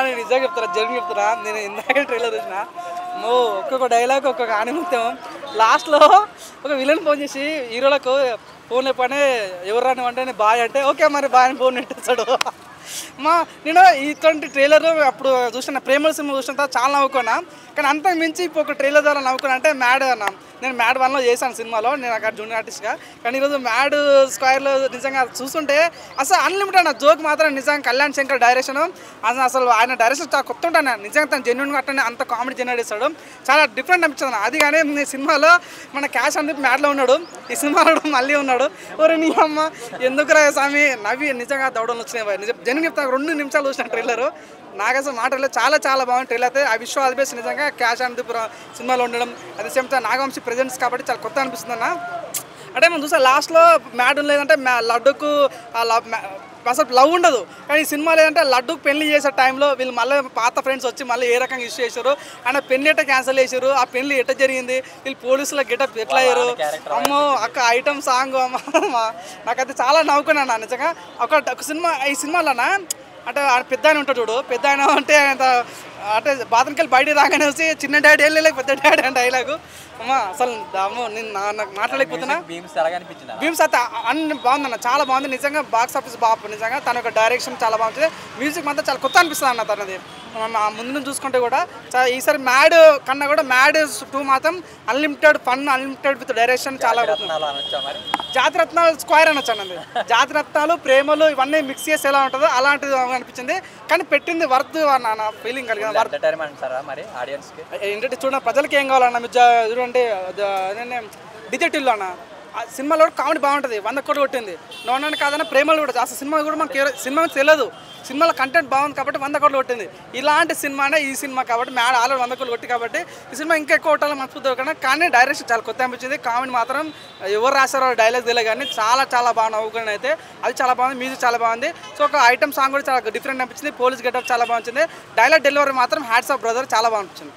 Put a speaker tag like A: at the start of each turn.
A: నేను నిజంగా చెప్తారా జరిగి చెప్తున్నా నేను ఇందాక ట్రైలర్ చూసిన ఒక్కొక్క డైలాగ్ ఒక్కొక్క ఆనిముత్యం లాస్ట్లో ఒక విలన్ ఫోన్ చేసి హీరోలకు ఫోన్ లేపనే ఎవరు రాని అంటే నేను బాయ్ అంటే ఓకే మరి బాయ్ అని ఫోన్ పెట్టేస్తాడు నేను ఇటువంటి ట్రైలర్ అప్పుడు చూసిన ప్రేమల సినిమా చూసిన తర్వాత చాలా నవ్వుకున్నా కానీ అంతకు మించి ఇప్పుడు ఒక ట్రైలర్ ద్వారా నవ్వుకున్నా అంటే మ్యాడ్ అన్న నేను మ్యాడ్ 1లో చేశాను సినిమాలో నేను అక్కడ జూనియర్ ఆర్టిస్ట్గా కానీ ఈరోజు మ్యాడ్ స్క్వేర్లో నిజంగా చూస్తుంటే అసలు అన్లిమిటెడ్ అన్న జోక్ మాత్రం నిజంగా కళ్యాణ్ శంకర్ డైరెక్షన్ అసలు ఆయన డైరెక్షన్ చాలా కొత్త ఉంటాను నిజంగా తను జెన్యున్గా అట్టనే అంత కామెడీ జనరేట్ చేస్తాడు చాలా డిఫరెంట్ అనిపించింది అది కానీ ఈ సినిమాలో మన క్యాష్ అని మ్యాడ్లో ఉన్నాడు ఈ సినిమాలో మళ్ళీ ఉన్నాడు ఒరే నీ అమ్మ ఎందుకు రా స్వామి నవ్వి నిజంగా దౌడలు వచ్చినాయి నిజం జనం చెప్తాను 2 నిమిషాలు చూసిన ట్రైలర్ నాకు అసలు మాటలు చాలా చాలా బాగుంది ట్రైలర్ అయితే ఆ విశ్వ ఆల్బేస్ నిజంగా క్యాష్ అనంతపురం సినిమాలో ఉండడం అదే సేమ్ టైం నాగవంశీ ప్రెజెంట్స్ కాబట్టి చాలా కొత్త అనిపిస్తుంది అన్న అంటే మనం చూసా లాస్ట్లో మ్యాడ్ లేదంటే లడ్డుకు అసలు లవ్ ఉండదు కానీ ఈ సినిమా లేదంటే లడ్డుకు పెళ్లి చేసే టైంలో వీళ్ళు మళ్ళీ పాత ఫ్రెండ్స్ వచ్చి మళ్ళీ ఏ రకంగా ఇష్యూ చేశారు ఆయన పెళ్లి ఎట్ట క్యాన్సిల్ చేశారు ఆ పెళ్లి ఎట్ట జరిగింది వీళ్ళు పోలీసుల గెటప్ ఎట్లా అయ్యారు అమ్మో అక్క ఐటమ్ సాంగ్ అమ్మ నాకైతే చాలా నవ్వుకున్నాను నిజంగా ఒక సినిమా ఈ సినిమాలోనా అంటే పెద్ద ఆయన ఉంటాడు చూడు పెద్ద ఆయన అంటే అంటే బాత్రూమ్కి బయటికి రాగానే వచ్చి చిన్న డాడీ వెళ్ళలేక పెద్ద డాడీ అంటే డైలాగు అమ్మా అసలు అమ్మో నేను నాకు మాట్లాడలేకపోతున్నా భీమ్స్ అయితే అన్ని బాగుందన్న చాలా బాగుంది నిజంగా బాక్స్ ఆఫీస్ బాబు నిజంగా తన యొక్క డైరెక్షన్ చాలా బాగుంటుంది మ్యూజిక్ మాత్రం చాలా కొత్త అనిపిస్తుంది అన్న తనది ముందు నుంచి చూసుకుంటే కూడా ఈసారి మ్యాడ్ కన్నా కూడా మ్యాడ్ 2 మాత్రం unlimited fun unlimited with direction చాలా జాతిరత్నాలు స్క్వేర్ అనొచ్చు అన్నది జాతిరత్నాలు ప్రేమలు ఇవన్నీ మిక్స్ చేసి ఎలా ఉంటుందో అలాంటిది అనిపించింది కానీ పెట్టింది వర్త్ అన్న ఫీలింగ్ కలిగింది ఏంటంటే చూడండి ప్రజలకి ఏం కావాలన్న మీరు చూడండి డిజెటివ్లో అన్న సినిమాలో కూడా కామెడీ బాగుంటుంది 100 కోట్లు కొట్టింది నోనని కాదన్న ప్రేమలు కూడా అసలు సినిమా కూడా మనకి సినిమా తెలియదు సినిమాలో కంటెంట్ బాగుంది కాబట్టి 100 కోట్లు కొట్టింది ఇలాంటి సినిమానే ఈ సినిమా కాబట్టి మ్యాడ్ ఆల్రెడీ 100 కోట్లు కొట్టి కాబట్టి ఈ సినిమా ఇంకా ఎక్కువ కొట్టాలి మనస్ఫూర్తిగా కానీ డైరెక్షన్ చాలా కొత్త అనిపించింది కామెడీ మాత్రం ఎవరు రాశారో డైలాగ్ తెలియదు కానీ చాలా చాలా బాగా నవ్వుకుని అయితే అది చాలా బాగుంది మ్యూజిక్ చాలా బాగుంది సో ఒక ఐటమ్ సాంగ్ కూడా చాలా డిఫరెంట్ అనిపించింది పోలీస్ గెటప్ చాలా బాగుంది డైలాగ్ డెలివరీ మాత్రం హ్యాట్స్ ఆఫ్ బ్రదర్ చాలా బాగా అనిపించింది